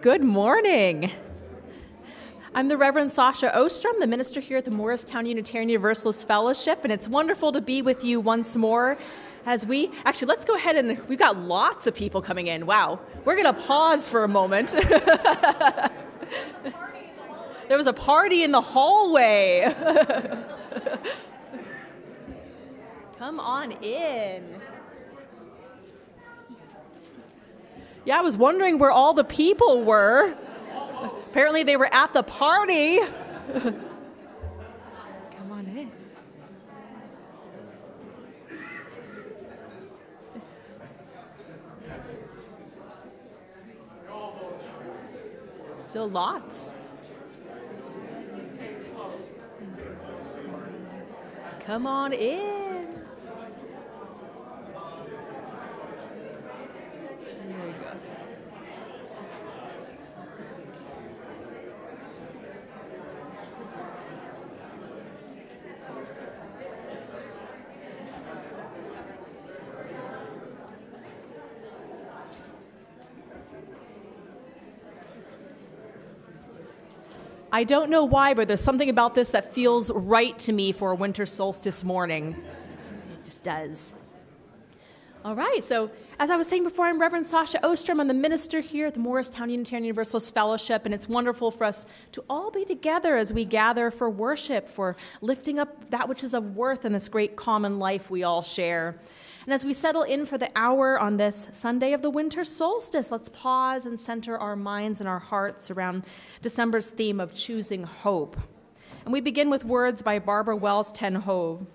Good morning. I'm the Reverend Sasha Ostrom, the minister here at the Morristown Unitarian Universalist Fellowship, and it's wonderful to be with you once more as let's go ahead and we've got lots of people coming in. Wow. We're going to pause for a moment. There was a party in the hallway. Come on in. Yeah, I was wondering where all the people were. Apparently they were at the party. Come on in. Still lots. Come on in. I don't know why, but there's something about this that feels right to me for a winter solstice morning. It just does. All right, so as I was saying before, I'm Reverend Sasha Ostrom. I'm the minister here at the Morristown Unitarian Universalist Fellowship, and it's wonderful for us to all be together as we gather for worship, for lifting up that which is of worth in this great common life we all share. And as we settle in for the hour on this Sunday of the winter solstice, let's pause and center our minds and our hearts around December's theme of choosing hope. And we begin with words by Barbara Wells Ten Hove.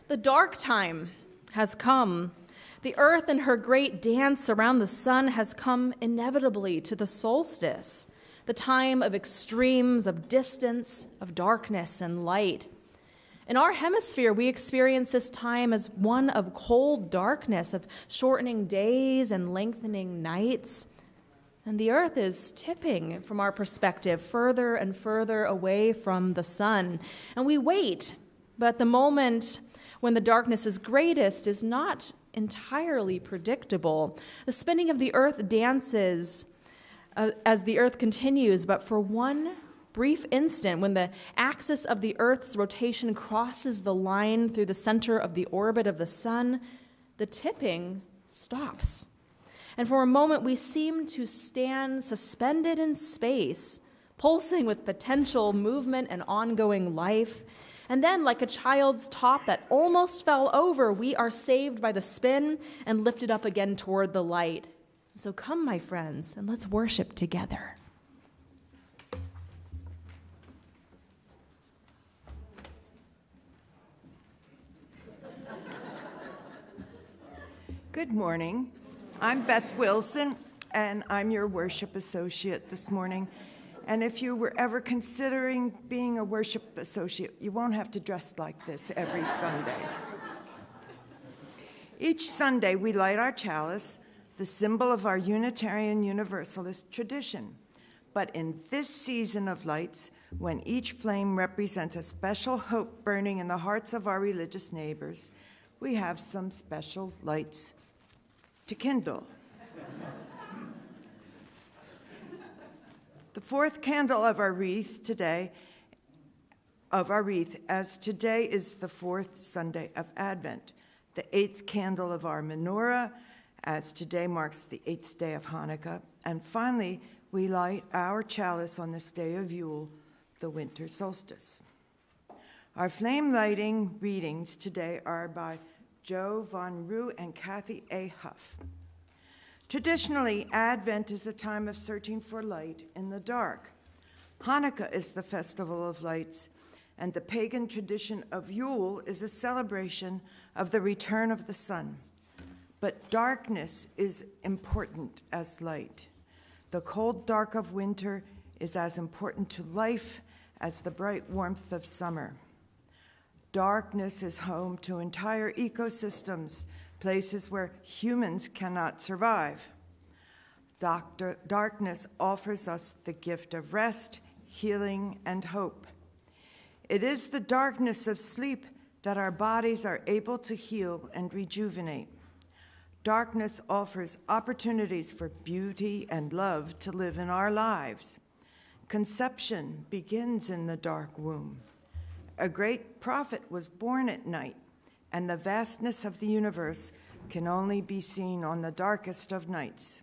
The dark time has come. The earth in her great dance around the sun has come inevitably to the solstice, the time of extremes, of distance, of darkness and light. In our hemisphere, we experience this time as one of cold darkness, of shortening days and lengthening nights. And the earth is tipping, from our perspective, further and further away from the sun. And we wait, but the moment when the darkness is greatest is not entirely predictable. The spinning of the earth dances as the earth continues, but for one brief instant, when the axis of the earth's rotation crosses the line through the center of the orbit of the sun, the tipping stops. And for a moment, we seem to stand suspended in space, pulsing with potential movement and ongoing life. And then, like a child's top that almost fell over, we are saved by the spin and lifted up again toward the light. So come, my friends, and let's worship together. Good morning. I'm Beth Wilson, and I'm your worship associate this morning. And if you were ever considering being a worship associate, you won't have to dress like this every Sunday. Each Sunday, we light our chalice, the symbol of our Unitarian Universalist tradition. But in this season of lights, when each flame represents a special hope burning in the hearts of our religious neighbors, we have some special lights to kindle. The fourth candle of our wreath, as today is the fourth Sunday of Advent. The eighth candle of our menorah, as today marks the eighth day of Hanukkah. And finally, we light our chalice on this day of Yule, the winter solstice. Our flame lighting readings today are by Joe Von Rue and Kathy A. Huff. Traditionally, Advent is a time of searching for light in the dark. Hanukkah is the festival of lights, and the pagan tradition of Yule is a celebration of the return of the sun. But darkness is important as light. The cold dark of winter is as important to life as the bright warmth of summer. Darkness is home to entire ecosystems, places where humans cannot survive. Darkness offers us the gift of rest, healing, and hope. It is the darkness of sleep that our bodies are able to heal and rejuvenate. Darkness offers opportunities for beauty and love to live in our lives. Conception begins in the dark womb. A great prophet was born at night, and the vastness of the universe can only be seen on the darkest of nights.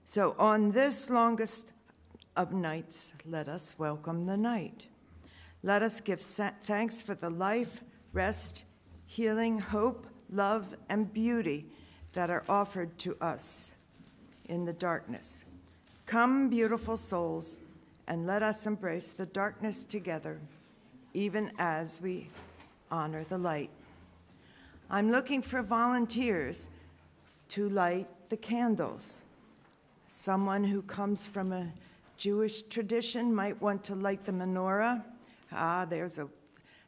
So on this longest of nights, let us welcome the night. Let us give thanks for the life, rest, healing, hope, love, and beauty that are offered to us in the darkness. Come, beautiful souls, and let us embrace the darkness together, even as we honor the light. I'm looking for volunteers to light the candles. Someone who comes from a Jewish tradition might want to light the menorah. There's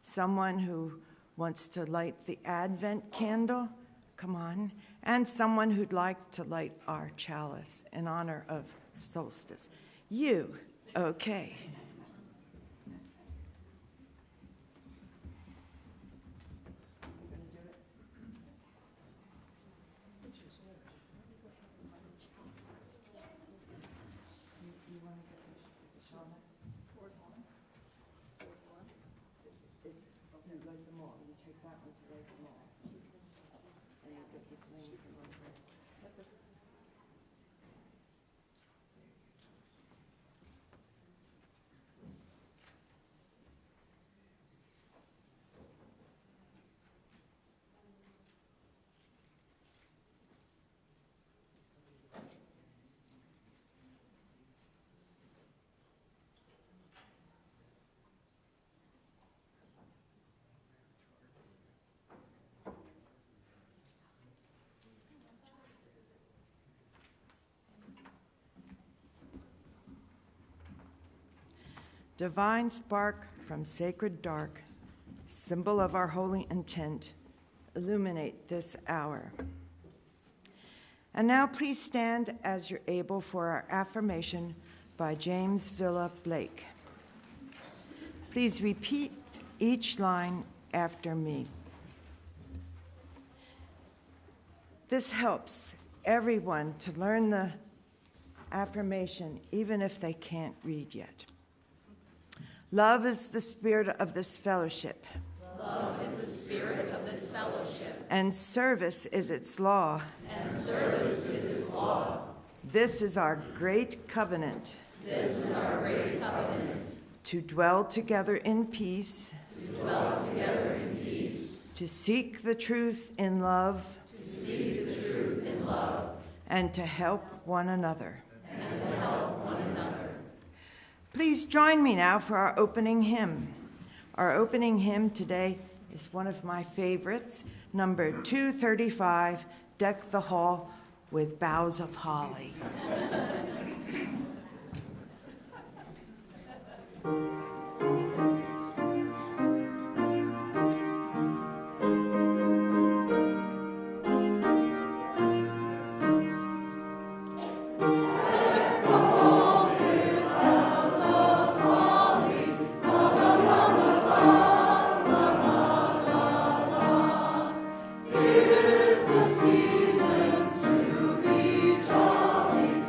someone who wants to light the Advent candle. Come on. And someone who'd like to light our chalice in honor of Solstice. You, okay. Divine spark from sacred dark, symbol of our holy intent, illuminate this hour. And now please stand as you're able for our affirmation by James Villa Blake. Please repeat each line after me. This helps everyone to learn the affirmation, even if they can't read yet. Love is the spirit of this fellowship. Love is the spirit of this fellowship. And service is its law. And service is its law. This is our great covenant. This is our great covenant. To dwell together in peace. To dwell together in peace. To seek the truth in love. To seek the truth in love. And to help one another. And to help one another. Please join me now for our opening hymn. Our opening hymn today is one of my favorites, number 235, Deck the Hall with Boughs of Holly. Tis the season to be jolly.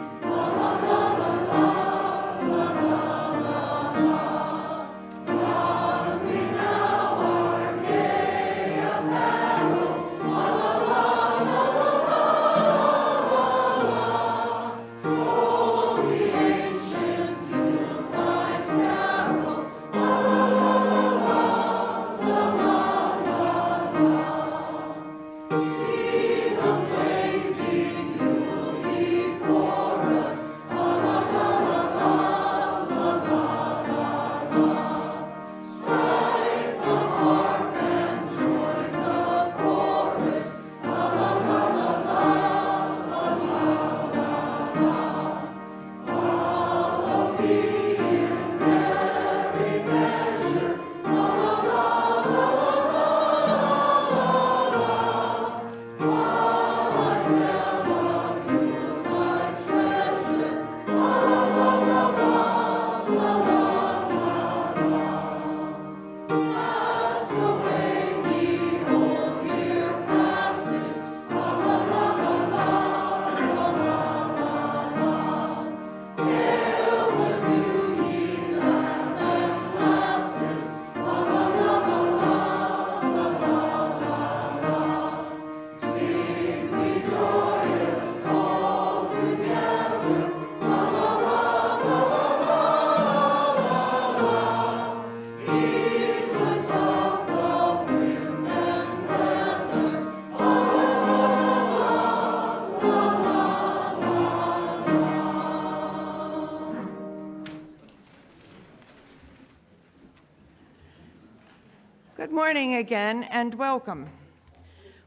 Good morning again, and welcome.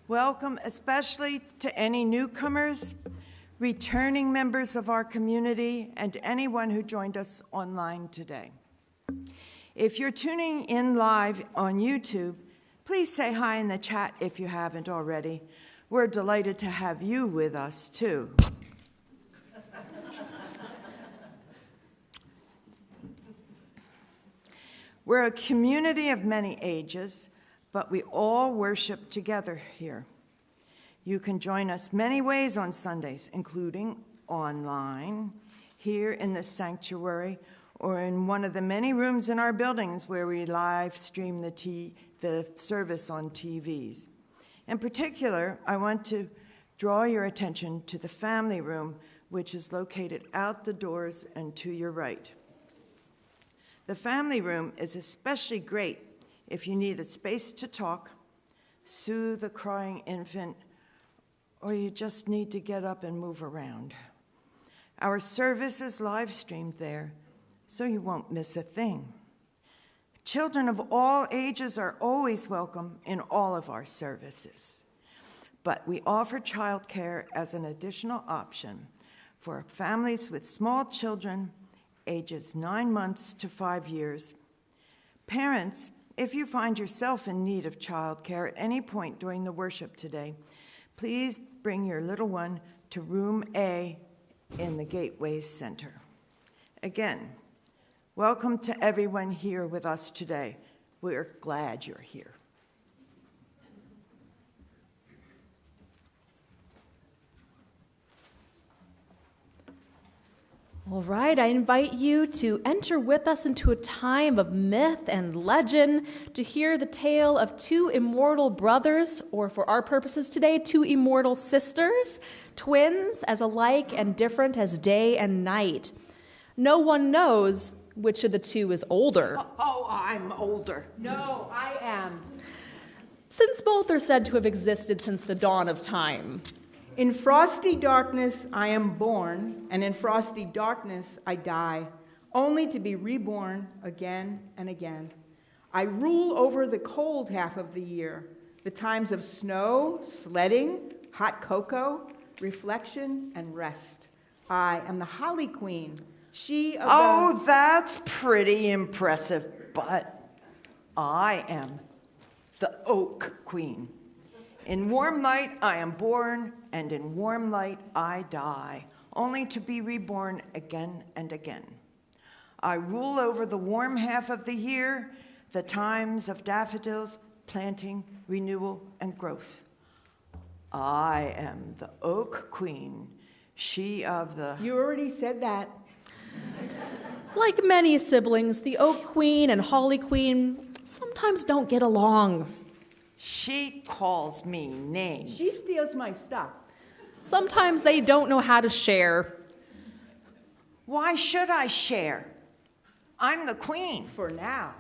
Welcome especially to any newcomers, returning members of our community, and anyone who joined us online today. If you're tuning in live on YouTube, please say hi in the chat if you haven't already. We're delighted to have you with us, too. We're a community of many ages, but we all worship together here. You can join us many ways on Sundays, including online, here in the sanctuary, or in one of the many rooms in our buildings where we live stream the service on TVs. In particular, I want to draw your attention to the family room, which is located out the doors and to your right. The family room is especially great if you need a space to talk, soothe a crying infant, or you just need to get up and move around. Our service is live streamed there, so you won't miss a thing. Children of all ages are always welcome in all of our services, but we offer childcare as an additional option for families with small children ages 9 months to 5 years. Parents, if you find yourself in need of childcare at any point during the worship today, please bring your little one to room A in the Gateway Center. Again, welcome to everyone here with us today. We're glad you're here. All right, I invite you to enter with us into a time of myth and legend to hear the tale of two immortal brothers, or for our purposes today, two immortal sisters, twins as alike and different as day and night. No one knows which of the two is older. Oh, I'm older. No, I am. Since both are said to have existed since the dawn of time. In frosty darkness I am born, and in frosty darkness I die, only to be reborn again and again. I rule over the cold half of the year, the times of snow, sledding, hot cocoa, reflection, and rest. I am the Holly Queen, she of Oh, that's pretty impressive, but I am the Oak Queen. In warm light I am born, and in warm light I die, only to be reborn again and again. I rule over the warm half of the year, the times of daffodils, planting, renewal, and growth. I am the Oak Queen, she of the... You already said that. Like many siblings, the Oak Queen and Holly Queen sometimes don't get along. She calls me names. She steals my stuff. Sometimes they don't know how to share. Why should I share? I'm the queen. For now.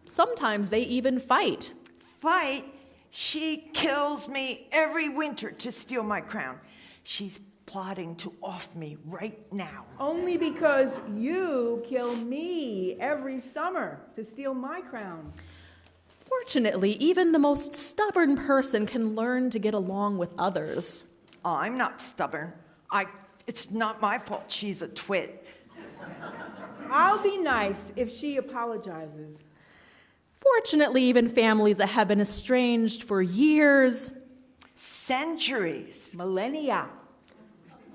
Sometimes they even fight. Fight? She kills me every winter to steal my crown. She's plotting to off me right now. Only because you kill me every summer to steal my crown. Fortunately, even the most stubborn person can learn to get along with others. I'm not stubborn. It's not my fault she's a twit. I'll be nice if she apologizes. Fortunately, even families that have been estranged for years, Centuries. Millennia.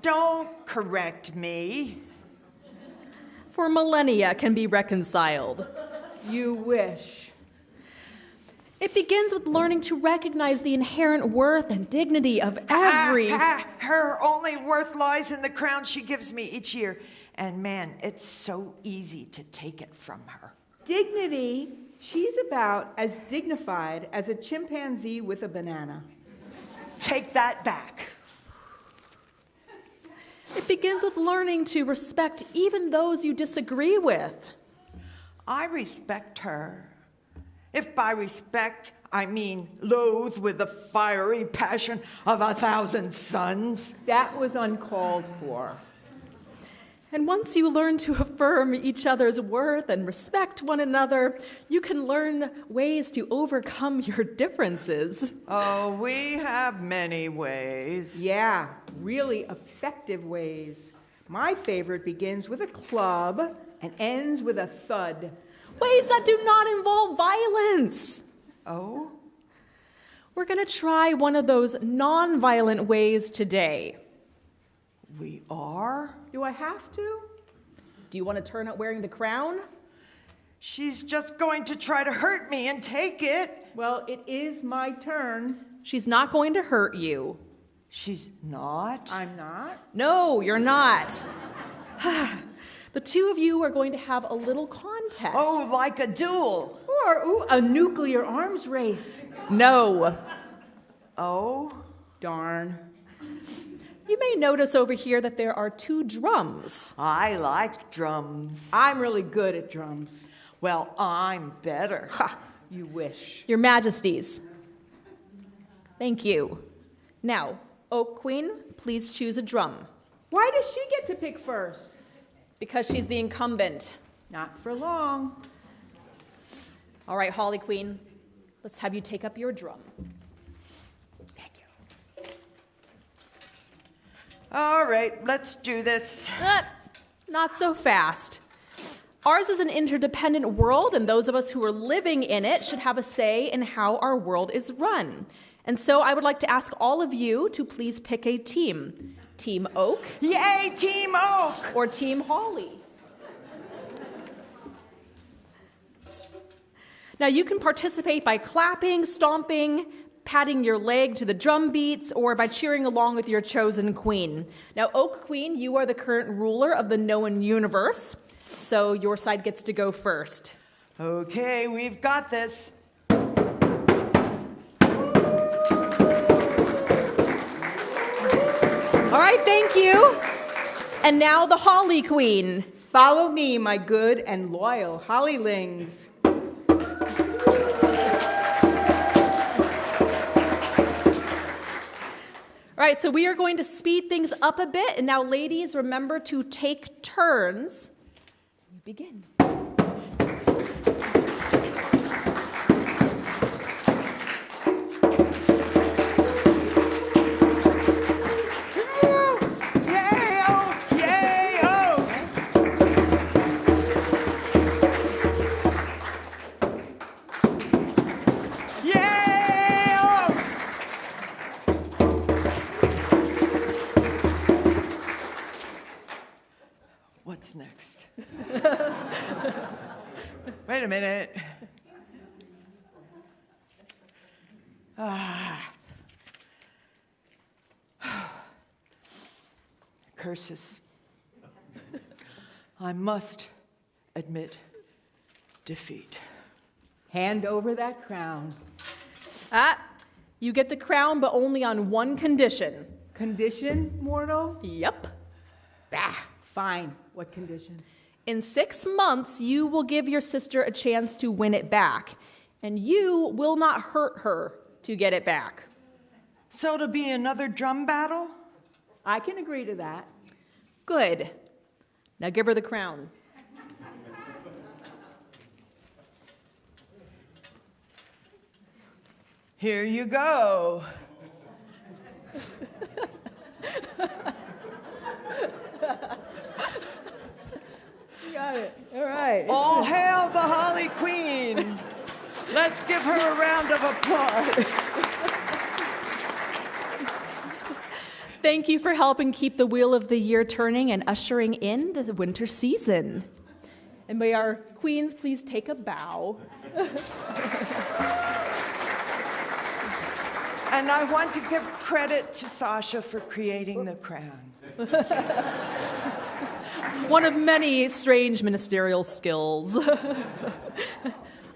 Don't correct me. for millennia can be reconciled. You wish. It begins with learning to recognize the inherent worth and dignity of every... Her only worth lies in the crown she gives me each year. And man, it's so easy to take it from her. Dignity, she's about as dignified as a chimpanzee with a banana. Take that back. It begins with learning to respect even those you disagree with. I respect her. If by respect, I mean loathe with the fiery passion of 1,000 suns. That was uncalled for. And once you learn to affirm each other's worth and respect one another, you can learn ways to overcome your differences. Oh, we have many ways. Yeah, really effective ways. My favorite begins with a club and ends with a thud. Ways that do not involve violence. Oh? We're going to try one of those non-violent ways today. We are? Do I have to? Do you want to turn out wearing the crown? She's just going to try to hurt me and take it. Well, it is my turn. She's not going to hurt you. She's not? I'm not. No, you're not. The two of you are going to have a little contest. Oh, like a duel. Or, a nuclear arms race. No. Oh? Darn. You may notice over here that there are 2 drums. I like drums. I'm really good at drums. Well, I'm better. Ha! You wish. Your Majesties. Thank you. Now, Oak Queen, please choose a drum. Why does she get to pick first? Because she's the incumbent. Not for long. All right, Holly Queen, let's have you take up your drum. Thank you. All right, let's do this. Not so fast. Ours is an interdependent world, and those of us who are living in it should have a say in how our world is run. And so I would like to ask all of you to please pick a team. Team Oak. Yay, Team Oak! Or Team Holly. Now you can participate by clapping, stomping, patting your leg to the drum beats, or by cheering along with your chosen queen. Now, Oak Queen, you are the current ruler of the known universe, so your side gets to go first. Okay, we've got this. All right, thank you. And now the Holly Queen. Follow me, my good and loyal Hollylings. All right, so we are going to speed things up a bit. And now, ladies, remember to take turns. Begin. What's next? Wait a minute. Curses. I must admit defeat. Hand over that crown. You get the crown, but only on one condition. Condition, mortal? Yep. Bah, fine. What condition? In 6 months, you will give your sister a chance to win it back, and you will not hurt her to get it back. So to be another drum battle? I can agree to that. Good. Now give her the crown. Here you go. You got it. All right. All hail the Holly Queen. Let's give her a round of applause. Thank you for helping keep the wheel of the year turning and ushering in the winter season. And may our queens please take a bow. And I want to give credit to Sasha for creating the crown. One of many strange ministerial skills.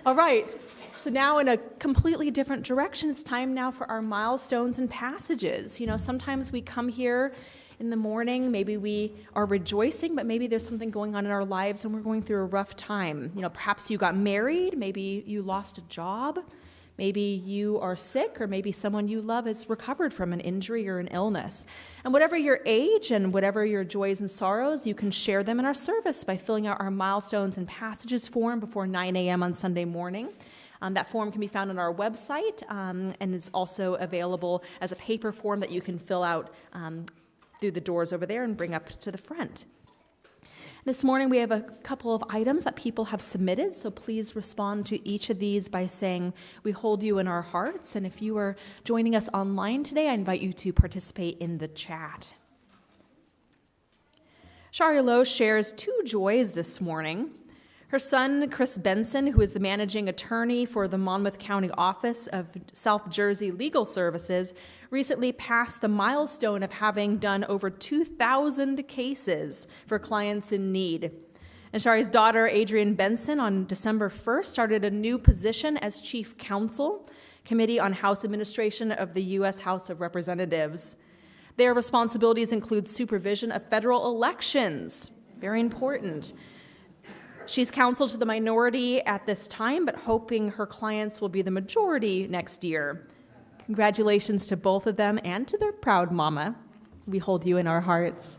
All right, so now in a completely different direction, it's time now for our milestones and passages. You know, sometimes we come here in the morning, maybe we are rejoicing, but maybe there's something going on in our lives and we're going through a rough time. You know, perhaps you got married, maybe you lost a job, Maybe you are sick, or maybe someone you love is recovered from an injury or an illness. And whatever your age and whatever your joys and sorrows, you can share them in our service by filling out our milestones and passages form before 9 a.m. on Sunday morning. That form can be found on our website and is also available as a paper form that you can fill out through the doors over there and bring up to the front. This morning we have a couple of items that people have submitted, so please respond to each of these by saying, "We hold you in our hearts." And if you are joining us online today, I invite you to participate in the chat. Shari Lowe shares 2 joys this morning. Her son, Chris Benson, who is the managing attorney for the Monmouth County Office of South Jersey Legal Services, recently passed the milestone of having done over 2,000 cases for clients in need. And Shari's daughter, Adrienne Benson, on December 1st, started a new position as Chief Counsel, Committee on House Administration of the U.S. House of Representatives. Their responsibilities include supervision of federal elections, very important. She's counsel to the minority at this time, but hoping her clients will be the majority next year. Congratulations to both of them and to their proud mama. We hold you in our hearts.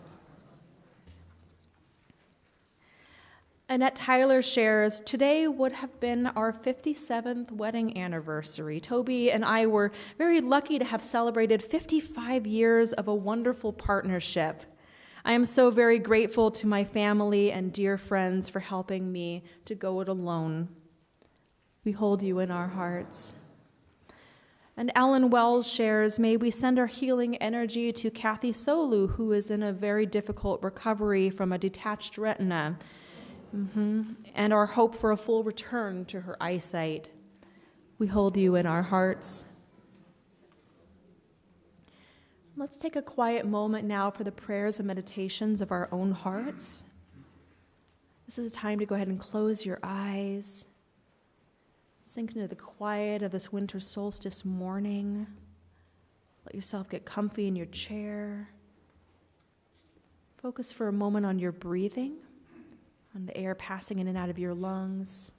Annette Tyler shares, "Today would have been our 57th wedding anniversary. Toby and I were very lucky to have celebrated 55 years of a wonderful partnership. I am so very grateful to my family and dear friends for helping me to go it alone. We hold you in our hearts." And Ellen Wells shares, "May we send our healing energy to Kathy Solu, who is in a very difficult recovery from a detached retina, and our hope for a full return to her eyesight. We hold you in our hearts." Let's take a quiet moment now for the prayers and meditations of our own hearts. This is a time to go ahead and close your eyes. Sink into the quiet of this winter solstice morning. Let yourself get comfy in your chair. Focus for a moment on your breathing, on the air passing in and out of your lungs.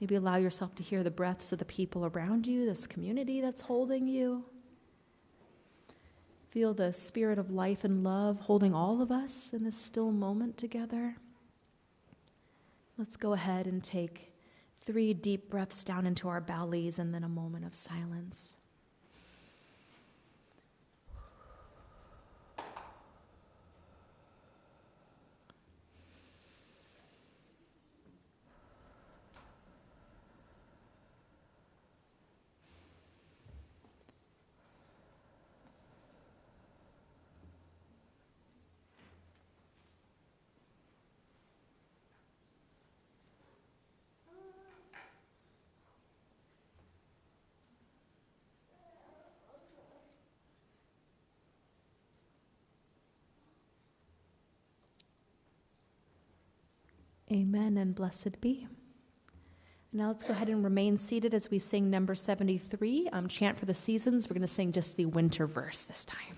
Maybe allow yourself to hear the breaths of the people around you, this community that's holding you. Feel the spirit of life and love holding all of us in this still moment together. Let's go ahead and take 3 deep breaths down into our bellies and then a moment of silence. Amen and blessed be. Now let's go ahead and remain seated as we sing number 73, Chant for the Seasons. We're going to sing just the winter verse this time.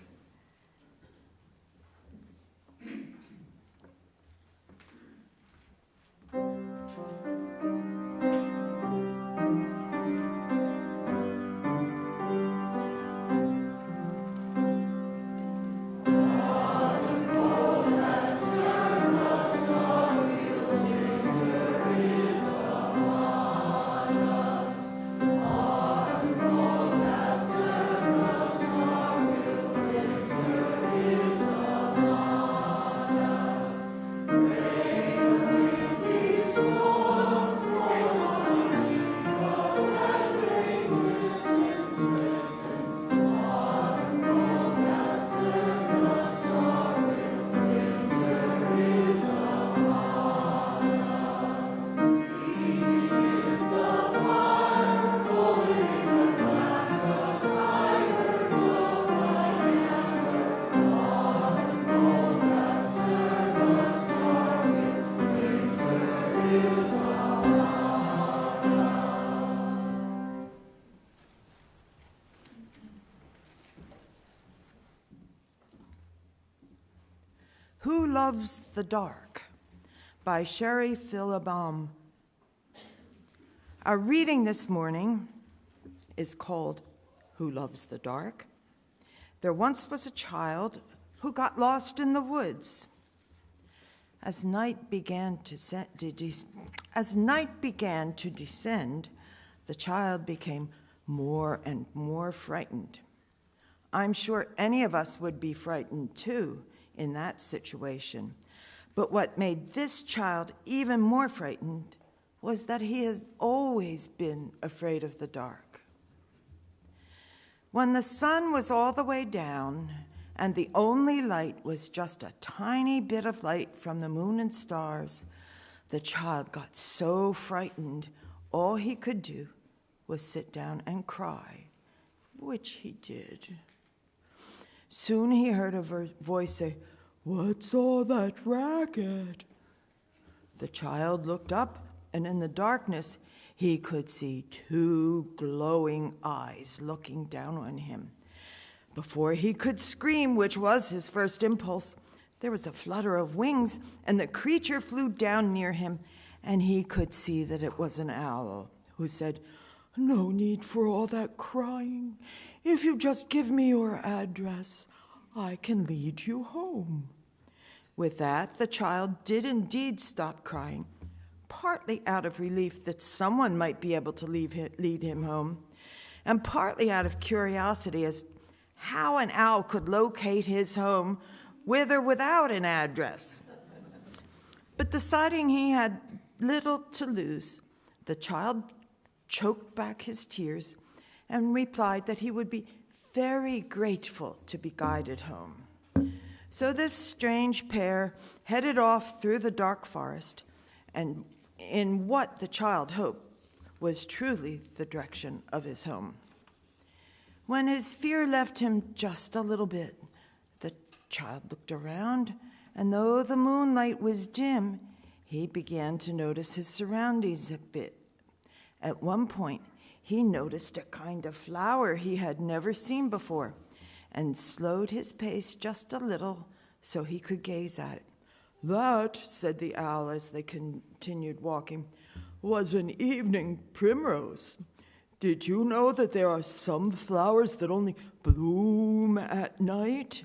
Who Loves the Dark by Sherry Philbaum. Our reading this morning is called Who Loves the Dark. There once was a child who got lost in the woods. As night began to descend, the child became more and more frightened. I'm sure any of us would be frightened too in that situation. But what made this child even more frightened was that he has always been afraid of the dark. When the sun was all the way down and the only light was just a tiny bit of light from the moon and stars, the child got so frightened, all he could do was sit down and cry, which he did. Soon he heard a voice say, "What's all that racket?" The child looked up, and in the darkness, he could see two glowing eyes looking down on him. Before he could scream, which was his first impulse, there was a flutter of wings, and the creature flew down near him, and he could see that it was an owl, who said, "No need for all that crying. If you just give me your address, I can lead you home." With that, the child did indeed stop crying, partly out of relief that someone might be able to lead him home, and partly out of curiosity as how an owl could locate his home with or without an address. But deciding he had little to lose, the child choked back his tears and replied that he would be very grateful to be guided home. So this strange pair headed off through the dark forest, and in what the child hoped was truly the direction of his home. When his fear left him just a little bit, the child looked around, and though the moonlight was dim, he began to notice his surroundings a bit. At one point, he noticed a kind of flower he had never seen before, and slowed his pace just a little so he could gaze at it. "That," said the owl as they continued walking, "was an evening primrose. Did you know that there are some flowers that only bloom at night?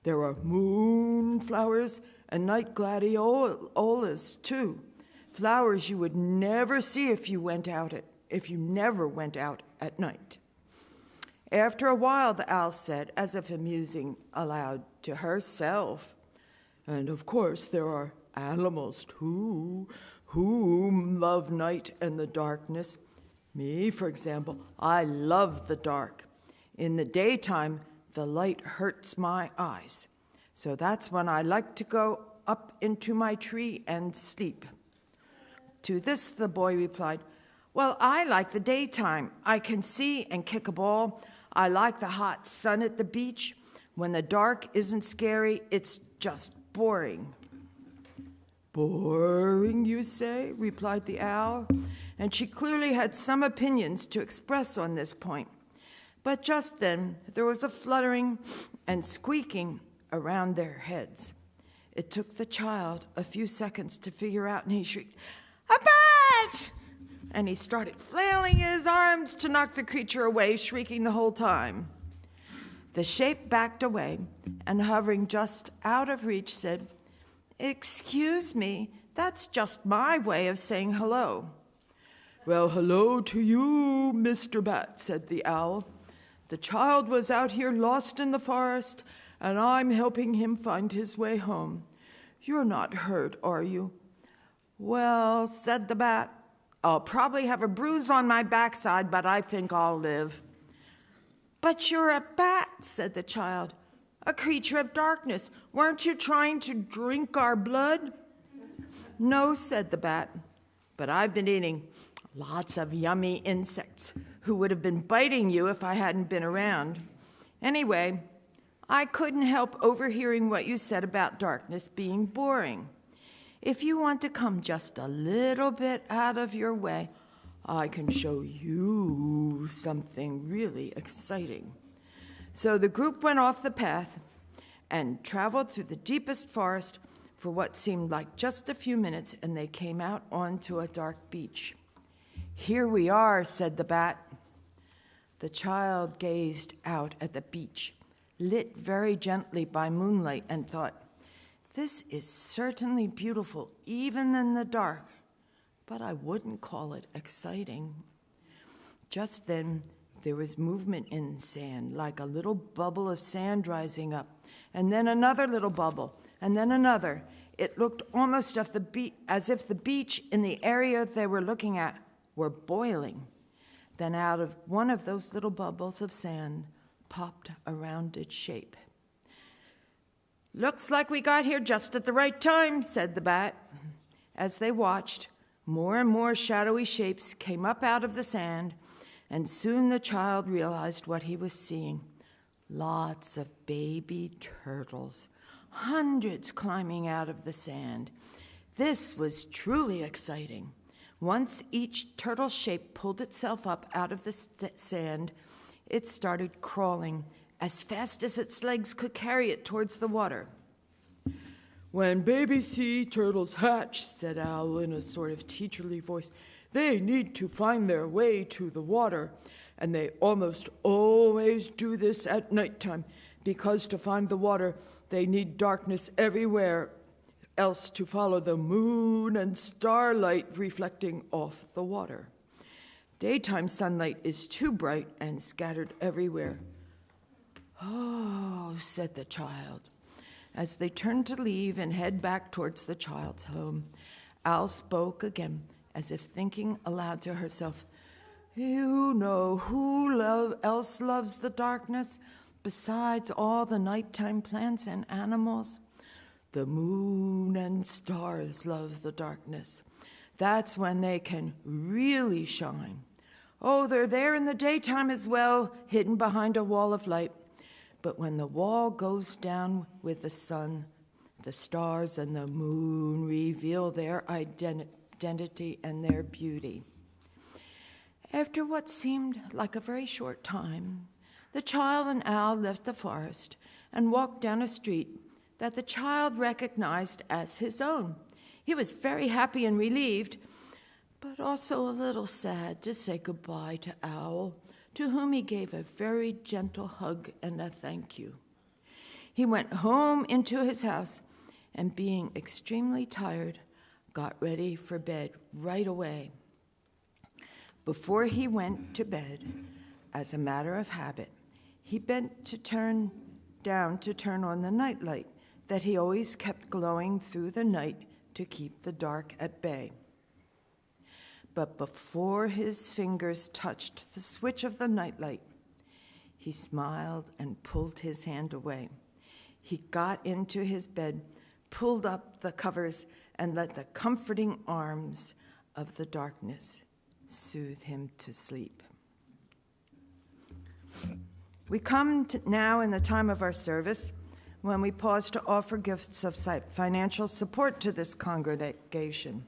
There are moonflowers and night gladiolas, too. Flowers you would never see if you never went out at night." After a while, the owl said, as if musing aloud to herself, "And of course there are animals too, who love night and the darkness. Me, for example, I love the dark. In the daytime, the light hurts my eyes. So that's when I like to go up into my tree and sleep." To this, the boy replied, "Well, I like the daytime. I can see and kick a ball. I like the hot sun at the beach. When the dark isn't scary, it's just boring." "Boring, you say?" replied the owl, and she clearly had some opinions to express on this point. But just then, there was a fluttering and squeaking around their heads. It took the child a few seconds to figure out, and he shrieked, "A bat!" And he started flailing his arms to knock the creature away, shrieking the whole time. The shape backed away, and hovering just out of reach, said, "Excuse me, that's just my way of saying hello." "Well, hello to you, Mr. Bat," said the owl. "The child was out here lost in the forest, and I'm helping him find his way home. You're not hurt, are you?" "Well," said the bat, "I'll probably have a bruise on my backside, but I think I'll live." "But you're a bat," said the child, "a creature of darkness. Weren't you trying to drink our blood?" "No," said the bat, "but I've been eating lots of yummy insects who would have been biting you if I hadn't been around. Anyway, I couldn't help overhearing what you said about darkness being boring. If you want to come just a little bit out of your way, I can show you something really exciting." So the group went off the path and traveled through the deepest forest for what seemed like just a few minutes, and they came out onto a dark beach. "Here we are," said the bat. The child gazed out at the beach, lit very gently by moonlight, and thought, "This is certainly beautiful, even in the dark, but I wouldn't call it exciting." Just then, there was movement in the sand, like a little bubble of sand rising up, and then another little bubble, and then another. It looked almost as if the beach in the area they were looking at were boiling. Then out of one of those little bubbles of sand popped a rounded shape. "Looks like we got here just at the right time," said the bat. As they watched, more and more shadowy shapes came up out of the sand, and soon the child realized what he was seeing. Lots of baby turtles, hundreds climbing out of the sand. This was truly exciting. Once each turtle shape pulled itself up out of the sand, it started crawling as fast as its legs could carry it towards the water. "When baby sea turtles hatch," said Owl in a sort of teacherly voice, "they need to find their way to the water, and they almost always do this at nighttime, because to find the water, they need darkness everywhere else to follow the moon and starlight reflecting off the water. Daytime sunlight is too bright and scattered everywhere." "Oh," said the child. As they turned to leave and head back towards the child's home, Owl spoke again, as if thinking aloud to herself, "You know who else loves the darkness besides all the nighttime plants and animals? The moon and stars love the darkness. That's when they can really shine. Oh, they're there in the daytime as well, hidden behind a wall of light. But when the wall goes down with the sun, the stars and the moon reveal their identity and their beauty." After what seemed like a very short time, the child and Owl left the forest and walked down a street that the child recognized as his own. He was very happy and relieved, but also a little sad to say goodbye to Owl, to whom he gave a very gentle hug and a thank you. He went home into his house, and being extremely tired, got ready for bed right away. Before he went to bed, as a matter of habit, he bent to turn on the nightlight that he always kept glowing through the night to keep the dark at bay. But before his fingers touched the switch of the nightlight, he smiled and pulled his hand away. He got into his bed, pulled up the covers, and let the comforting arms of the darkness soothe him to sleep. We come now in the time of our service when we pause to offer gifts of financial support to this congregation.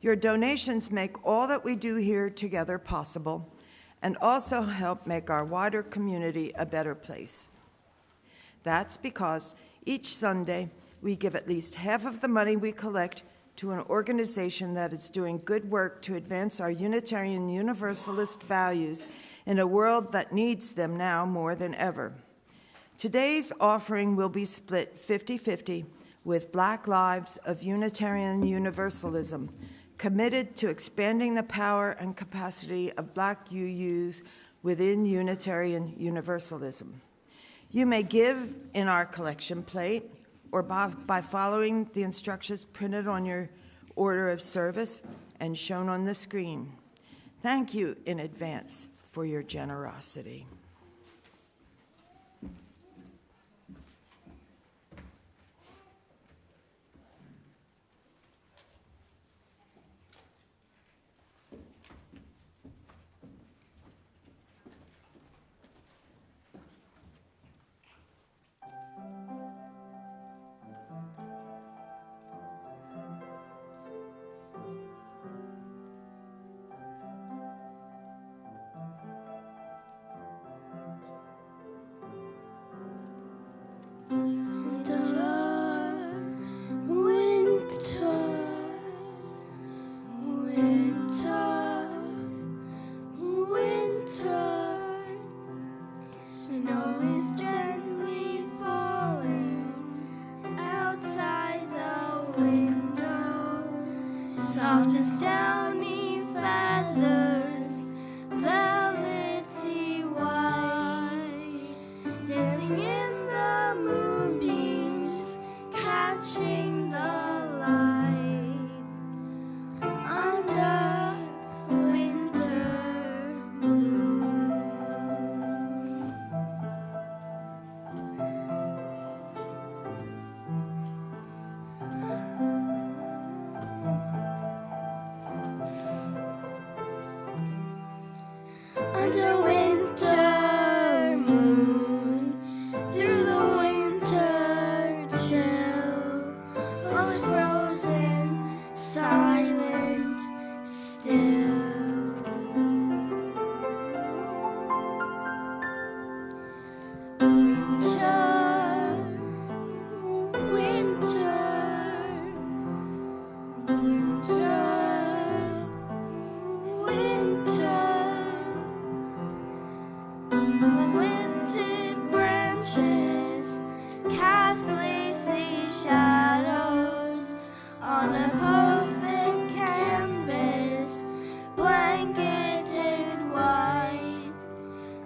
Your donations make all that we do here together possible and also help make our wider community a better place. That's because each Sunday we give at least half of the money we collect to an organization that is doing good work to advance our Unitarian Universalist values in a world that needs them now more than ever. Today's offering will be split 50-50 with Black Lives of Unitarian Universalism, committed to expanding the power and capacity of Black UUs within Unitarian Universalism. You may give in our collection plate or by following the instructions printed on your order of service and shown on the screen. Thank you in advance for your generosity. under winter moon, through the winter chill, all is frozen, silent, still.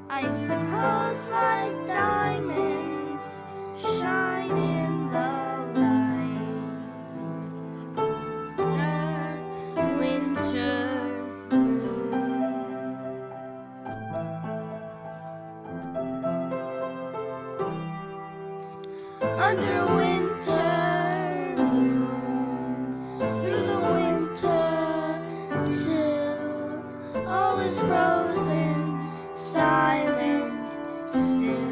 Icicles like diamonds shine in the light. The winter moon. Under winter moon, through the winter chill, all is frozen, silent, still.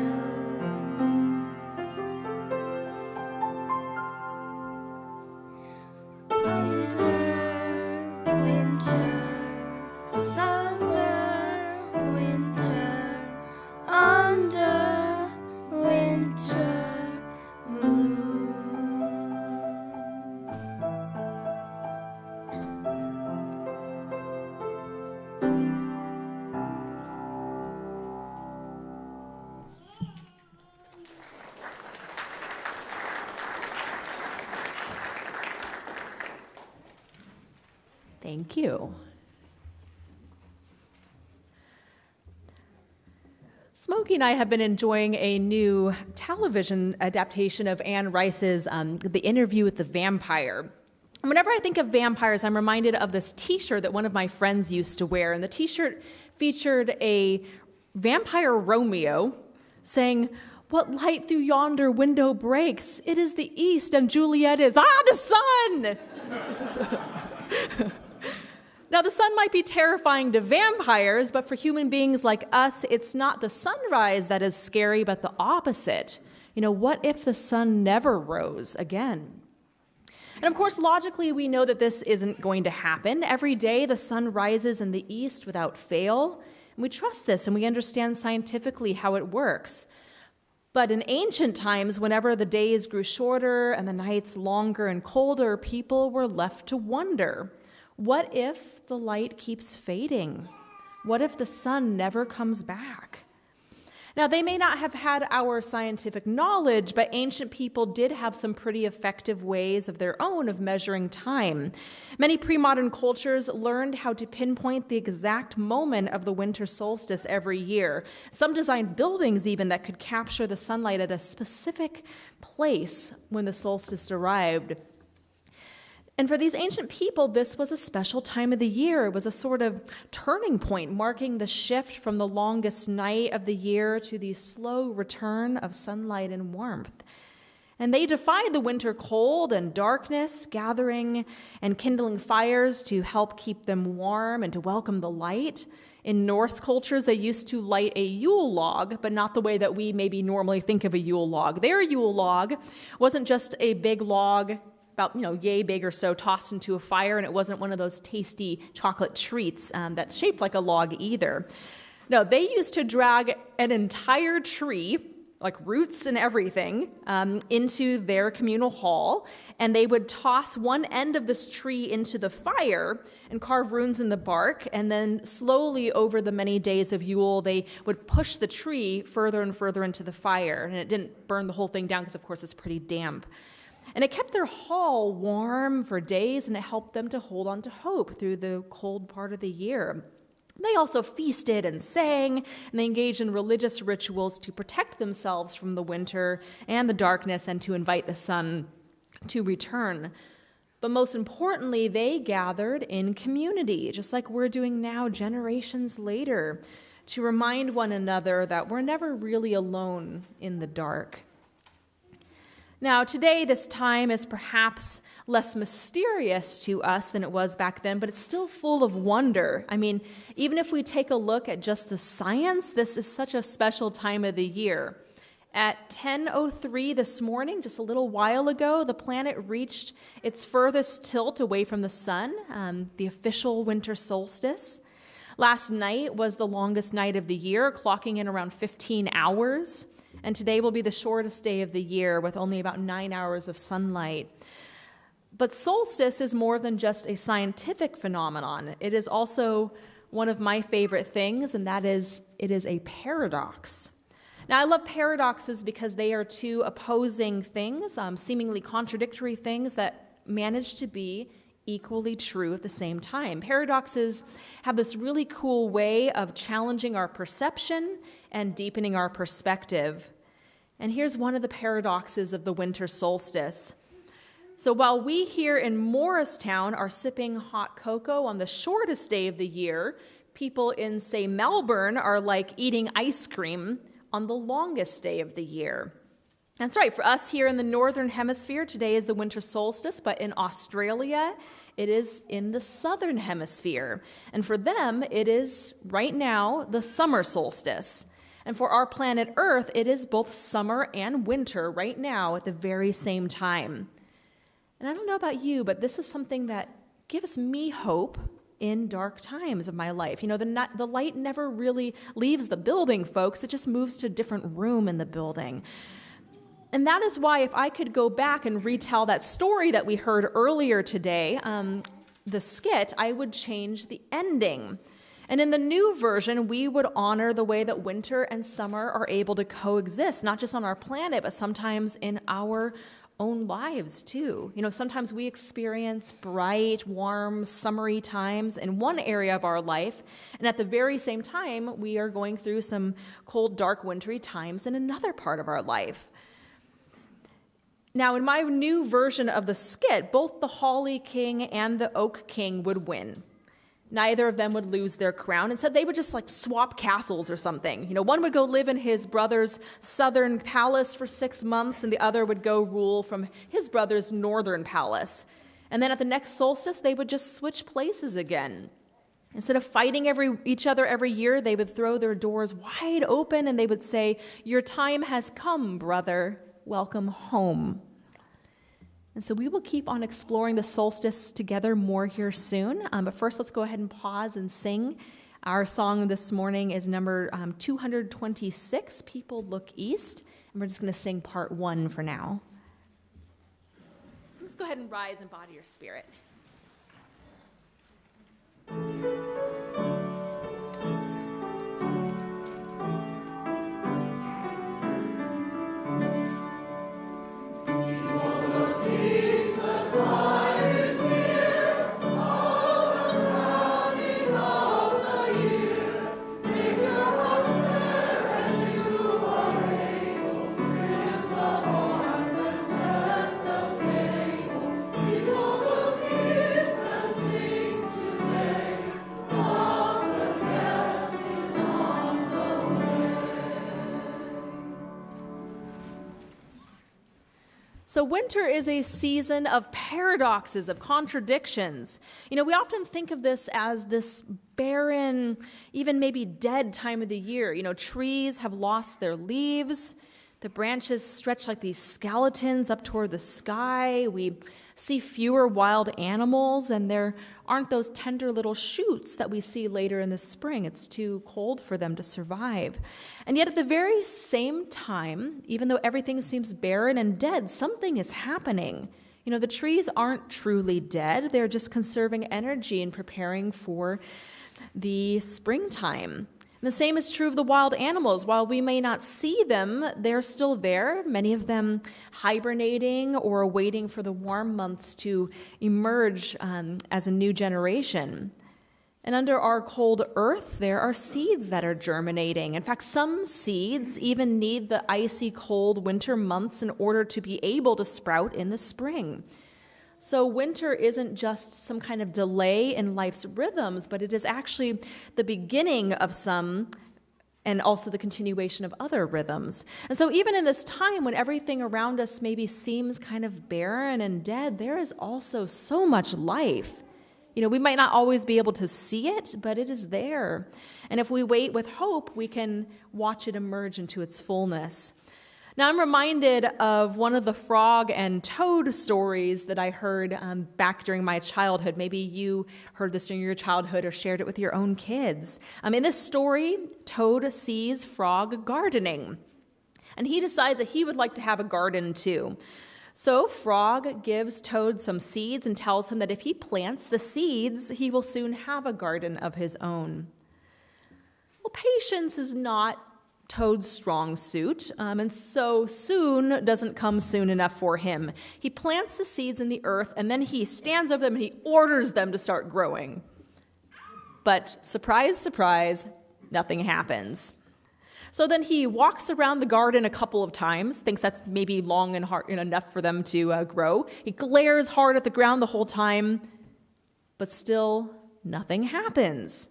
Winter, southern winter, under winter moon. Thank you. Smokey and I have been enjoying a new television adaptation of Anne Rice's The Interview with the Vampire. And whenever I think of vampires, I'm reminded of this T-shirt that one of my friends used to wear. And the T-shirt featured a vampire Romeo saying, "What light through yonder window breaks? It is the east, and Juliet is, the sun!" Now, the sun might be terrifying to vampires, but for human beings like us, it's not the sunrise that is scary, but the opposite. What if the sun never rose again? And of course, logically, we know that this isn't going to happen. Every day, the sun rises in the east without fail. And we trust this, and we understand scientifically how it works. But in ancient times, whenever the days grew shorter and the nights longer and colder, people were left to wonder, what if the light keeps fading? What if the sun never comes back? Now, they may not have had our scientific knowledge, but ancient people did have some pretty effective ways of their own of measuring time. Many pre-modern cultures learned how to pinpoint the exact moment of the winter solstice every year. Some designed buildings even that could capture the sunlight at a specific place when the solstice arrived. And for these ancient people, this was a special time of the year. It was a sort of turning point, marking the shift from the longest night of the year to the slow return of sunlight and warmth. And they defied the winter cold and darkness, gathering and kindling fires to help keep them warm and to welcome the light. In Norse cultures, they used to light a Yule log, but not the way that we maybe normally think of a Yule log. Their Yule log wasn't just a big log, about yay big or so, tossed into a fire, and it wasn't one of those tasty chocolate treats that's shaped like a log either. No, they used to drag an entire tree, like roots and everything, into their communal hall, and they would toss one end of this tree into the fire and carve runes in the bark, and then slowly over the many days of Yule, they would push the tree further and further into the fire, and it didn't burn the whole thing down because, of course, it's pretty damp. And it kept their hall warm for days, and it helped them to hold on to hope through the cold part of the year. They also feasted and sang, and they engaged in religious rituals to protect themselves from the winter and the darkness and to invite the sun to return. But most importantly, they gathered in community, just like we're doing now generations later, to remind one another that we're never really alone in the dark. Now, today, this time is perhaps less mysterious to us than it was back then, but it's still full of wonder. I mean, even if we take a look at just the science, this is such a special time of the year. At 10:03 this morning, just a little while ago, the planet reached its furthest tilt away from the sun, the official winter solstice. Last night was the longest night of the year, clocking in around 15 hours. And today will be the shortest day of the year with only about 9 hours of sunlight. But solstice is more than just a scientific phenomenon. It is also one of my favorite things, and that is, it is a paradox. Now, I love paradoxes because they are two opposing things, seemingly contradictory things that manage to be equally true at the same time. Paradoxes have this really cool way of challenging our perception and deepening our perspective. And here's one of the paradoxes of the winter solstice. So while we here in Morristown are sipping hot cocoa on the shortest day of the year, people in, say, Melbourne are like eating ice cream on the longest day of the year. That's right, for us here in the Northern Hemisphere, today is the winter solstice, but in Australia, it is in the Southern Hemisphere. And for them, it is right now the summer solstice. And for our planet Earth, it is both summer and winter right now at the very same time. And I don't know about you, but this is something that gives me hope in dark times of my life. You know, the light never really leaves the building, folks. It just moves to a different room in the building. And that is why if I could go back and retell that story that we heard earlier today, the skit, I would change the ending. And in the new version, we would honor the way that winter and summer are able to coexist, not just on our planet, but sometimes in our own lives too. You know, sometimes we experience bright, warm, summery times in one area of our life, and at the very same time, we are going through some cold, dark, wintry times in another part of our life. Now, in my new version of the skit, both the Holly King and the Oak King would win. Neither of them would lose their crown. Instead, they would just like swap castles or something. You know, one would go live in his brother's southern palace for 6 months, and the other would go rule from his brother's northern palace. And then at the next solstice, they would just switch places again. Instead of fighting each other every year, they would throw their doors wide open and they would say, "Your time has come, brother. Welcome home." And so we will keep on exploring the solstice together more here soon. But first, let's go ahead and pause and sing. Our song this morning is number 226, People Look East. And we're just going to sing part 1 for now. Let's go ahead and rise and body your spirit. So winter is a season of paradoxes, of contradictions. You know, we often think of this as this barren, even maybe dead time of the year. You know, trees have lost their leaves. The branches stretch like these skeletons up toward the sky. We see fewer wild animals, and there aren't those tender little shoots that we see later in the spring. It's too cold for them to survive. And yet at the very same time, even though everything seems barren and dead, something is happening. You know, the trees aren't truly dead. They're just conserving energy and preparing for the springtime. And the same is true of the wild animals. While we may not see them, they're still there, many of them hibernating or waiting for the warm months to emerge as a new generation. And under our cold earth, there are seeds that are germinating. In fact, some seeds even need the icy cold winter months in order to be able to sprout in the spring. So winter isn't just some kind of delay in life's rhythms, but it is actually the beginning of some and also the continuation of other rhythms. And so even in this time when everything around us maybe seems kind of barren and dead, there is also so much life. We might not always be able to see it, but it is there. And if we wait with hope, we can watch it emerge into its fullness. Now, I'm reminded of one of the frog and toad stories that I heard back during my childhood. Maybe you heard this during your childhood or shared it with your own kids. In this story, Toad sees Frog gardening, and he decides that he would like to have a garden too. So Frog gives Toad some seeds and tells him that if he plants the seeds, he will soon have a garden of his own. Well, patience is not Toad's strong suit, and so soon doesn't come soon enough for him. He plants the seeds in the earth, and then he stands over them and he orders them to start growing. But surprise, surprise, nothing happens. So then he walks around the garden a couple of times, thinks that's maybe long and hard enough for them to grow. He glares hard at the ground the whole time, but still nothing happens.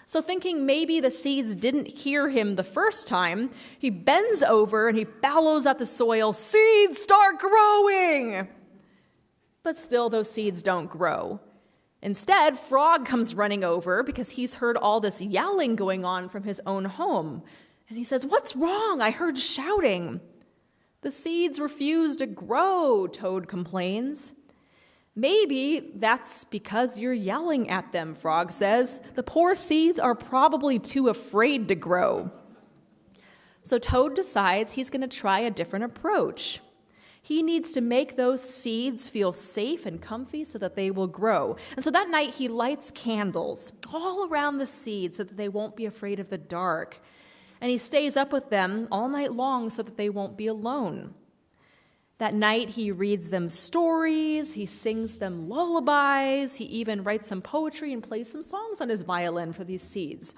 So thinking maybe the seeds didn't hear him the first time, he bends over and he bellows at the soil, "Seeds, start growing!" But still those seeds don't grow. Instead, Frog comes running over because he's heard all this yelling going on from his own home. And he says, "What's wrong? I heard shouting." "The seeds refuse to grow," Toad complains. "Maybe that's because you're yelling at them," Frog says. "The poor seeds are probably too afraid to grow." So Toad decides he's going to try a different approach. He needs to make those seeds feel safe and comfy so that they will grow. And so that night he lights candles all around the seeds so that they won't be afraid of the dark. And he stays up with them all night long so that they won't be alone. That night, he reads them stories, he sings them lullabies, he even writes some poetry and plays some songs on his violin for these seeds.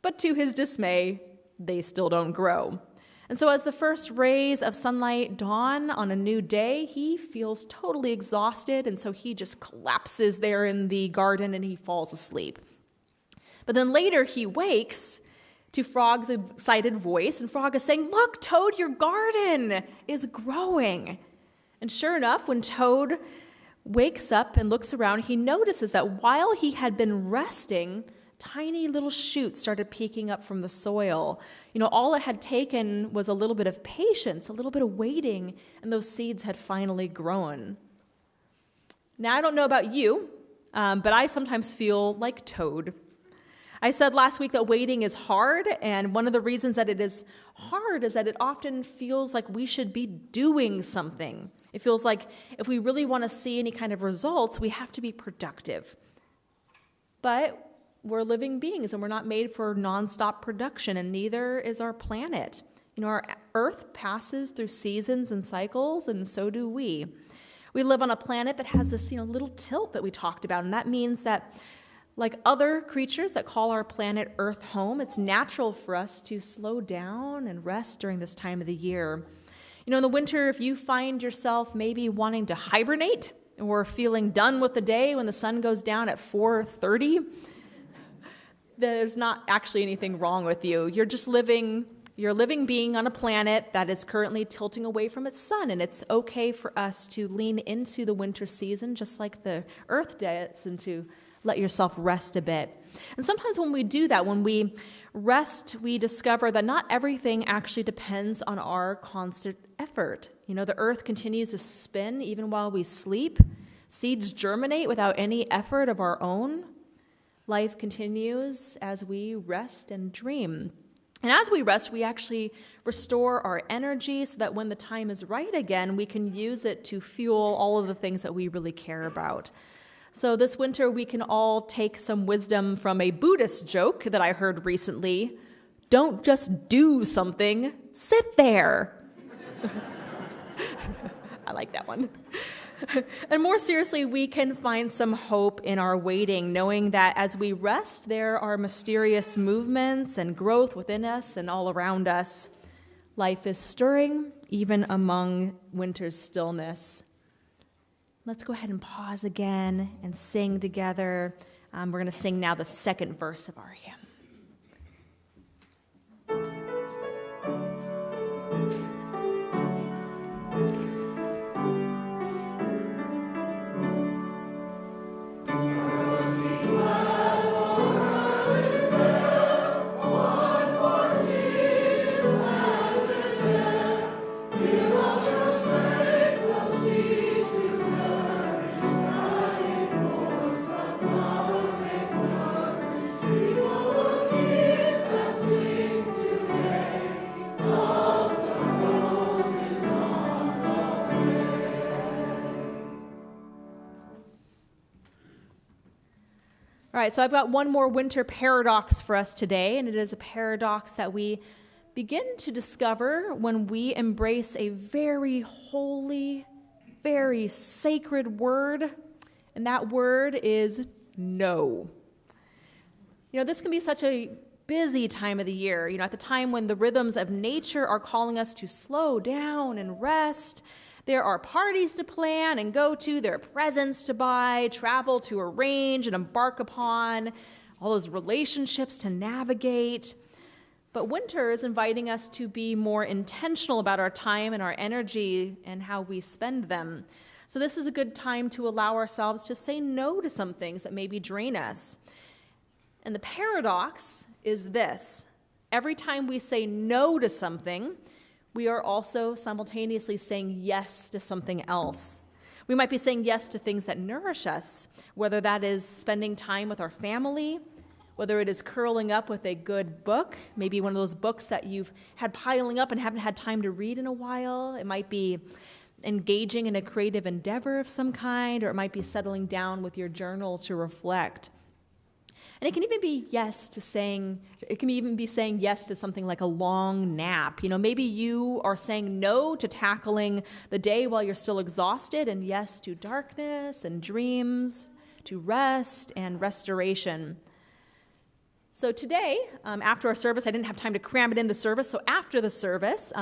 But to his dismay, they still don't grow. And so as the first rays of sunlight dawn on a new day, he feels totally exhausted, and so he just collapses there in the garden and he falls asleep. But then later he wakes to Frog's excited voice, and Frog is saying, "Look, Toad, your garden is growing." And sure enough, when Toad wakes up and looks around, he notices that while he had been resting, tiny little shoots started peeking up from the soil. All it had taken was a little bit of patience, a little bit of waiting, and those seeds had finally grown. Now, I don't know about you, but I sometimes feel like Toad. I said last week that waiting is hard, and one of the reasons that it is hard is that it often feels like we should be doing something. It feels like if we really want to see any kind of results, we have to be productive. But we're living beings, and we're not made for nonstop production, and neither is our planet. Our Earth passes through seasons and cycles, and so do we. We live on a planet that has this little tilt that we talked about, and that means that like other creatures that call our planet Earth home, it's natural for us to slow down and rest during this time of the year. In the winter, if you find yourself maybe wanting to hibernate or feeling done with the day when the sun goes down at 4:30, there's not actually anything wrong with you. You're a living being on a planet that is currently tilting away from its sun, and it's okay for us to lean into the winter season just like the Earth does and to let yourself rest a bit. And sometimes when we do that, when we rest, we discover that not everything actually depends on our constant effort. The earth continues to spin even while we sleep. Seeds germinate without any effort of our own. Life continues as we rest and dream. And as we rest, we actually restore our energy so that when the time is right again, we can use it to fuel all of the things that we really care about. So this winter, we can all take some wisdom from a Buddhist joke that I heard recently. Don't just do something, sit there. I like that one. And more seriously, we can find some hope in our waiting, knowing that as we rest, there are mysterious movements and growth within us and all around us. Life is stirring, even among winter's stillness. Let's go ahead and pause again and sing together. We're going to sing now the second verse of our hymn. All right, so I've got one more winter paradox for us today, and it is a paradox that we begin to discover when we embrace a very holy, very sacred word, and that word is no. This can be such a busy time of the year, at the time when the rhythms of nature are calling us to slow down and rest. There are parties to plan and go to, there are presents to buy, travel to arrange and embark upon, all those relationships to navigate. But winter is inviting us to be more intentional about our time and our energy and how we spend them. So this is a good time to allow ourselves to say no to some things that maybe drain us. And the paradox is this: every time we say no to something, we are also simultaneously saying yes to something else. We might be saying yes to things that nourish us, whether that is spending time with our family, whether it is curling up with a good book, maybe one of those books that you've had piling up and haven't had time to read in a while. It might be engaging in a creative endeavor of some kind, or it might be settling down with your journal to reflect. And it can even be saying yes to something like a long nap. Maybe you are saying no to tackling the day while you're still exhausted, and yes to darkness and dreams, to rest and restoration. So today, after our service, I didn't have time to cram it in the service, so after the service,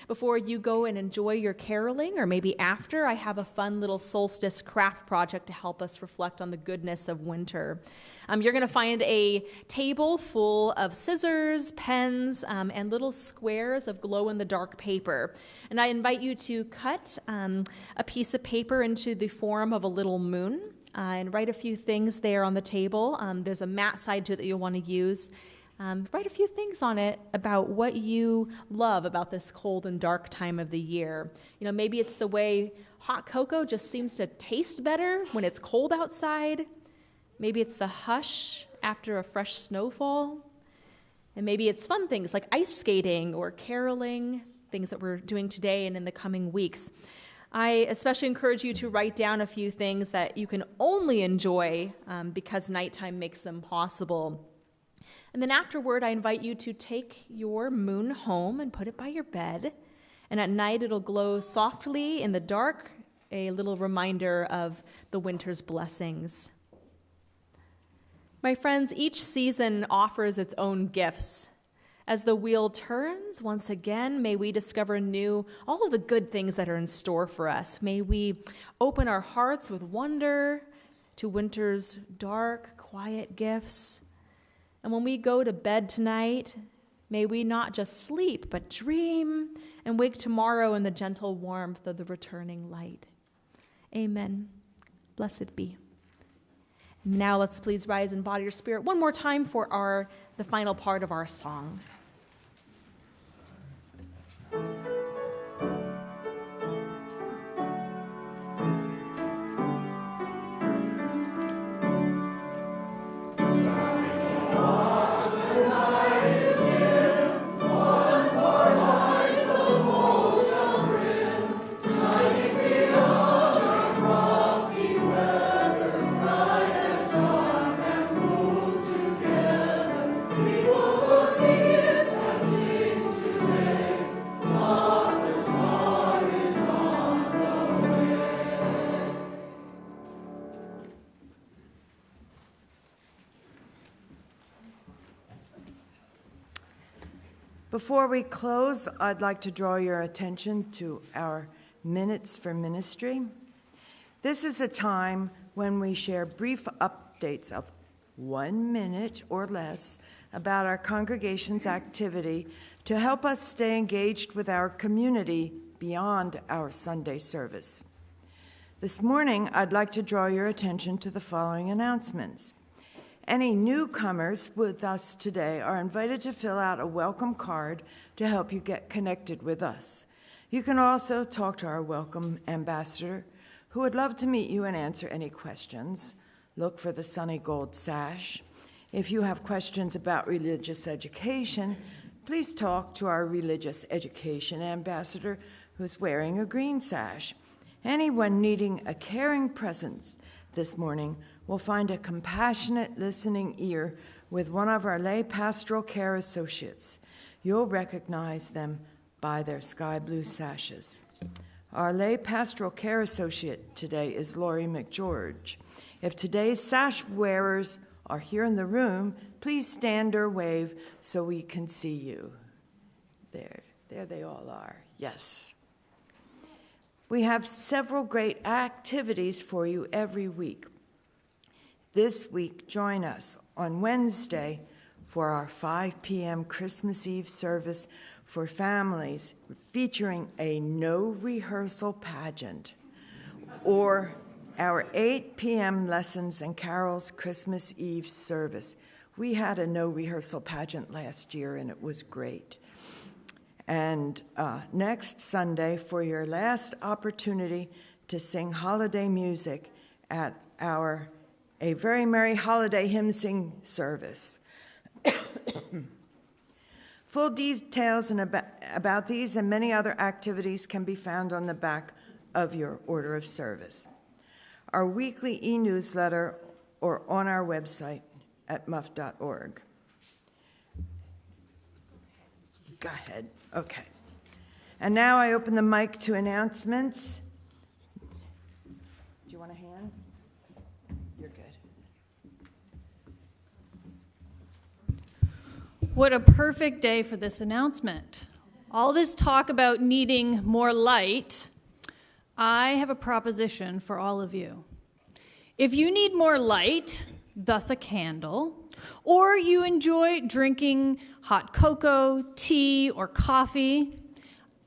before you go and enjoy your caroling, or maybe after, I have a fun little Solstice craft project to help us reflect on the goodness of winter. You're going to find a table full of scissors, pens, and little squares of glow-in-the-dark paper. And I invite you to cut a piece of paper into the form of a little moon. And write a few things there on the table. There's a matte side to it that you'll want to use. Write a few things on it about what you love about this cold and dark time of the year. Maybe it's the way hot cocoa just seems to taste better when it's cold outside. Maybe it's the hush after a fresh snowfall. And maybe it's fun things like ice skating or caroling, things that we're doing today and in the coming weeks. I especially encourage you to write down a few things that you can only enjoy because nighttime makes them possible. And then afterward, I invite you to take your moon home and put it by your bed. And at night, it'll glow softly in the dark, a little reminder of the winter's blessings. My friends, each season offers its own gifts. As the wheel turns, once again, may we discover anew all of the good things that are in store for us. May we open our hearts with wonder to winter's dark, quiet gifts. And when we go to bed tonight, may we not just sleep, but dream and wake tomorrow in the gentle warmth of the returning light. Amen. Blessed be. Now let's please rise in body or spirit one more time for the final part of our song. Before we close, I'd like to draw your attention to our Minutes for Ministry. This is a time when we share brief updates of 1 minute or less about our congregation's activity to help us stay engaged with our community beyond our Sunday service. This morning, I'd like to draw your attention to the following announcements. Any newcomers with us today are invited to fill out a welcome card to help you get connected with us. You can also talk to our welcome ambassador, who would love to meet you and answer any questions. Look for the sunny gold sash. If you have questions about religious education, please talk to our religious education ambassador, who's wearing a green sash. Anyone needing a caring presence this morning will find a compassionate listening ear with one of our lay pastoral care associates. You'll recognize them by their sky blue sashes. Our lay pastoral care associate today is Lori McGeorge. If today's sash wearers are here in the room, please stand or wave so we can see you. There they all are, yes. We have several great activities for you every week. This week, join us on Wednesday for our 5 p.m. Christmas Eve service for families featuring a no-rehearsal pageant, or our 8 p.m. Lessons and Carols Christmas Eve service. We had a no-rehearsal pageant last year, and it was great. And next Sunday, for your last opportunity to sing holiday music at our A Very Merry Holiday Hymn Sing service. Full details about these and many other activities can be found on the back of your order of service, our weekly e-newsletter, or on our website at muff.org. Go ahead. Okay. And now I open the mic to announcements. Do you want a hand? You're good. What a perfect day for this announcement. All this talk about needing more light, I have a proposition for all of you. If you need more light, thus a candle, or you enjoy drinking hot cocoa, tea, or coffee,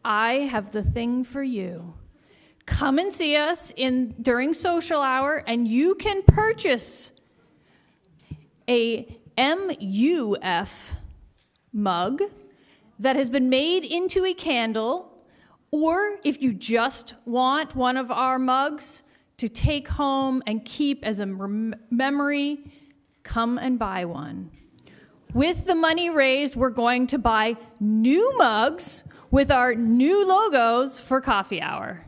I have the thing for you. Come and see us during social hour, and you can purchase a MUF mug that has been made into a candle, or if you just want one of our mugs to take home and keep as a memory, come and buy one. With the money raised, we're going to buy new mugs with our new logos for coffee hour.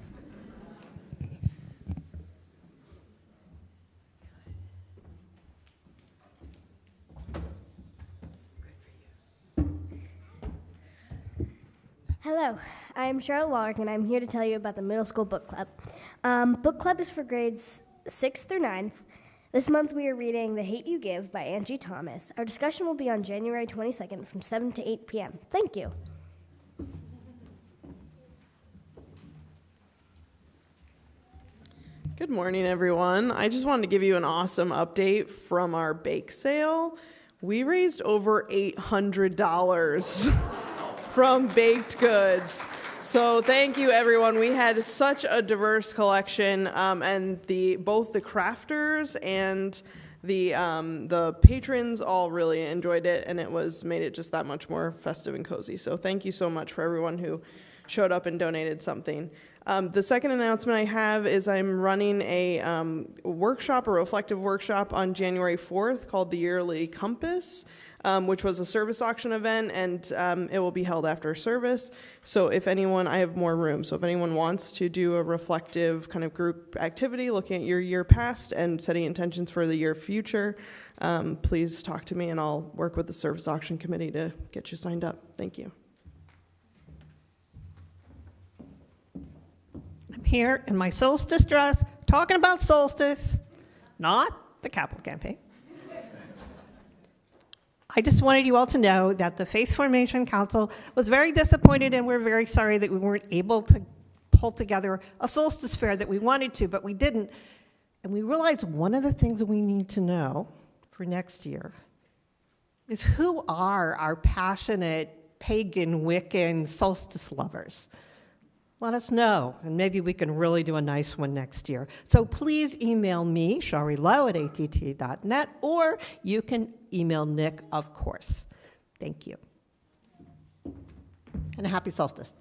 Hello, I'm Charlotte Wallach, and I'm here to tell you about the middle school book club. Book club is for grades 6th through 9th. This month we are reading The Hate You Give by Angie Thomas. Our discussion will be on January 22nd from 7 to 8 p.m. Thank you. Good morning, everyone. I just wanted to give you an awesome update from our bake sale. We raised over $800 from baked goods. So thank you, everyone. We had such a diverse collection, and both the crafters and the patrons all really enjoyed it, and made it just that much more festive and cozy. So thank you so much for everyone who showed up and donated something. The second announcement I have is I'm running a workshop, a reflective workshop on January 4th called the Yearly Compass, which was a service auction event, and it will be held after service. So if anyone, I have more room, so if anyone wants to do a reflective kind of group activity, looking at your year past and setting intentions for the year future, please talk to me and I'll work with the service auction committee to get you signed up. Thank you. I'm here in my Solstice dress, talking about Solstice, not the capital campaign. I just wanted you all to know that the Faith Formation Council was very disappointed, and we're very sorry that we weren't able to pull together a Solstice fair that we wanted to, but we didn't. And we realized one of the things we need to know for next year is who are our passionate pagan, Wiccan solstice lovers. Let us know, and maybe we can really do a nice one next year. So please email me, sharilow@att.net, or you can email Nick, of course. Thank you. And a happy solstice.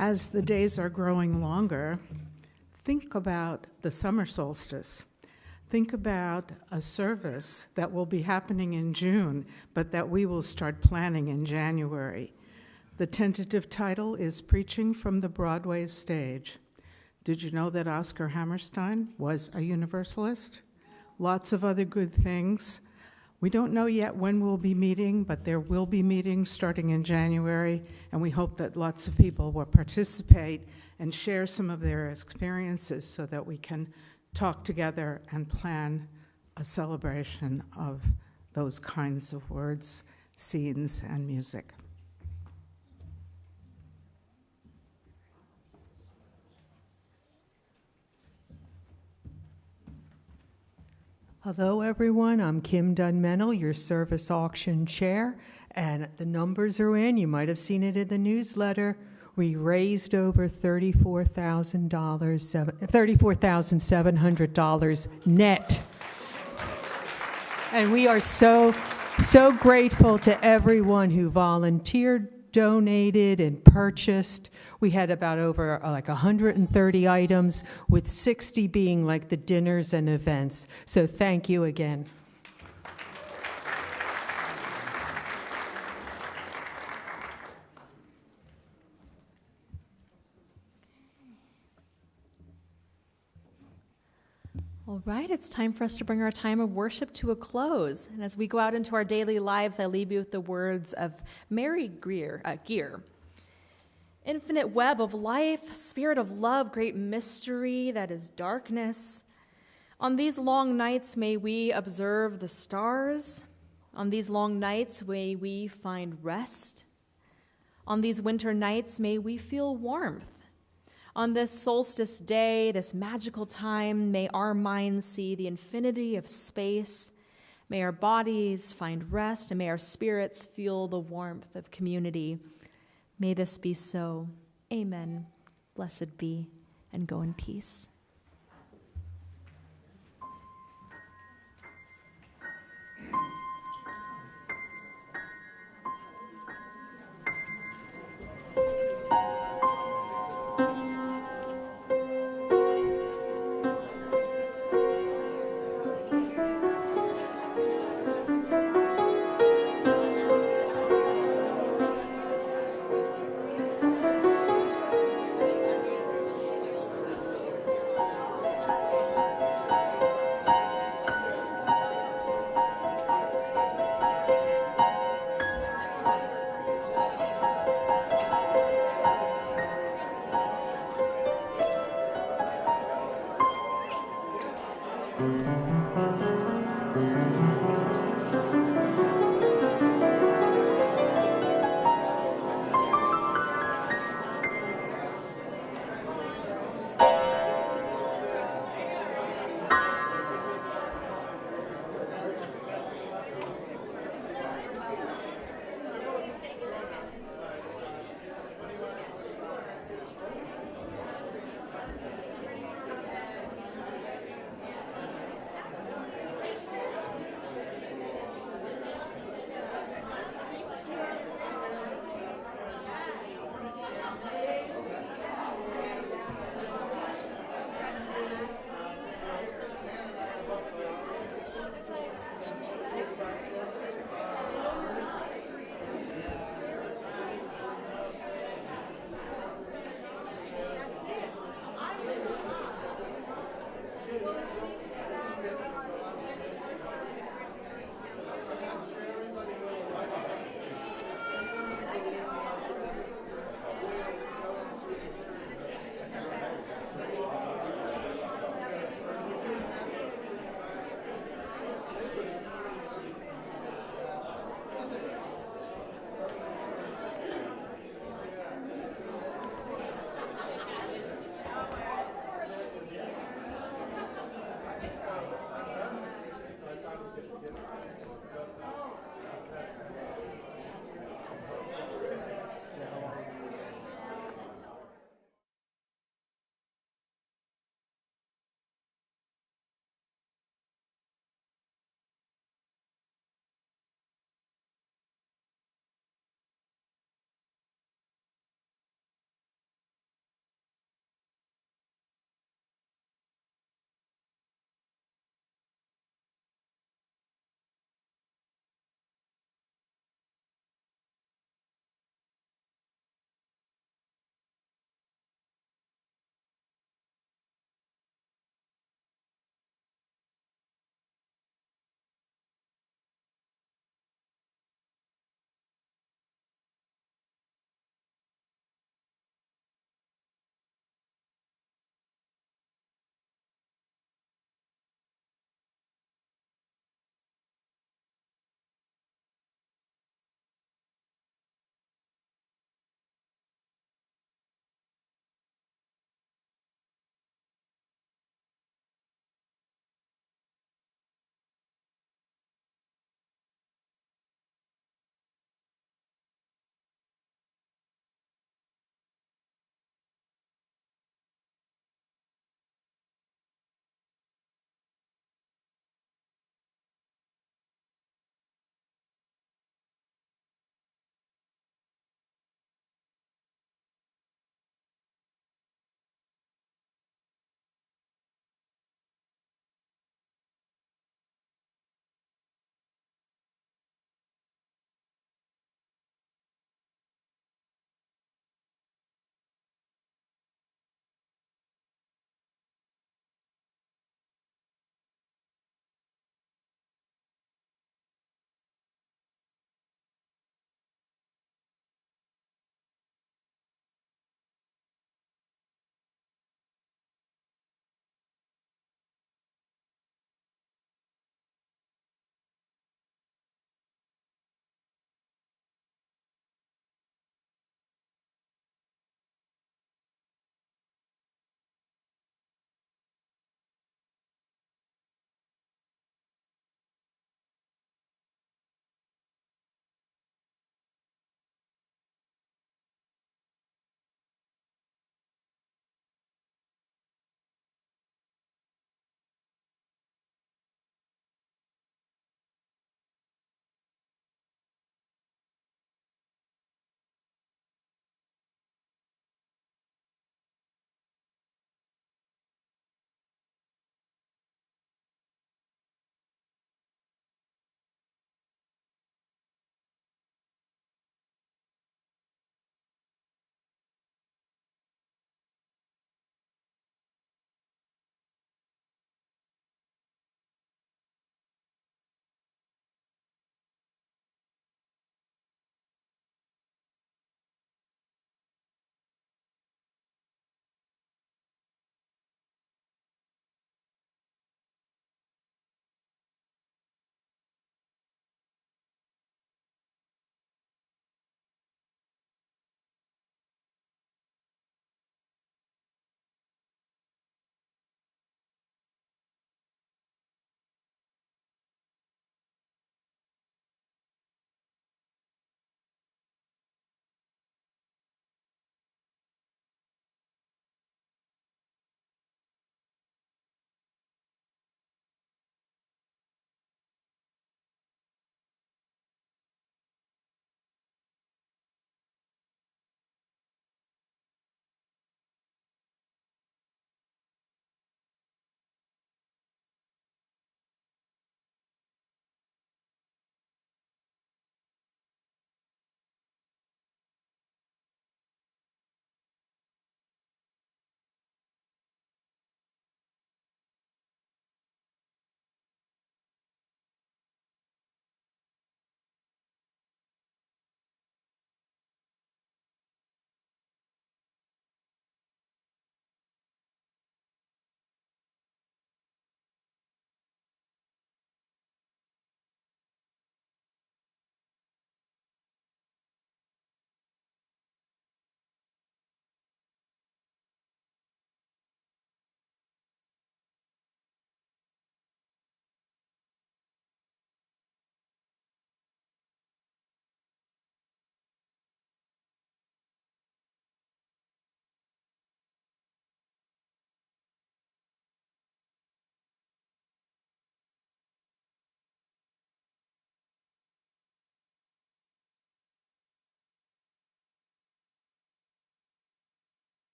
As the days are growing longer, think about the summer solstice. Think about a service that will be happening in June, but that we will start planning in January. The tentative title is Preaching from the Broadway Stage. Did you know that Oscar Hammerstein was a Universalist? Lots of other good things. We don't know yet when we'll be meeting, but there will be meetings starting in January, and we hope that lots of people will participate and share some of their experiences so that we can talk together and plan a celebration of those kinds of words, scenes, and music. Hello, everyone. I'm Kim Dunmenel, your service auction chair, and the numbers are in. You might have seen it in the newsletter. We raised over $34,700 net. And we are so grateful to everyone who volunteered, donated, and purchased. We had about over 130 items, with 60 being like the dinners and events. So thank you again. All right, it's time for us to bring our time of worship to a close. And as we go out into our daily lives, I leave you with the words of Mary Geer. Infinite web of life, spirit of love, great mystery that is darkness. On these long nights, may we observe the stars. On these long nights, may we find rest. On these winter nights, may we feel warmth. On this solstice day, this magical time, may our minds see the infinity of space. May our bodies find rest, and may our spirits feel the warmth of community. May this be so. Amen. Blessed be, and go in peace. Thank you.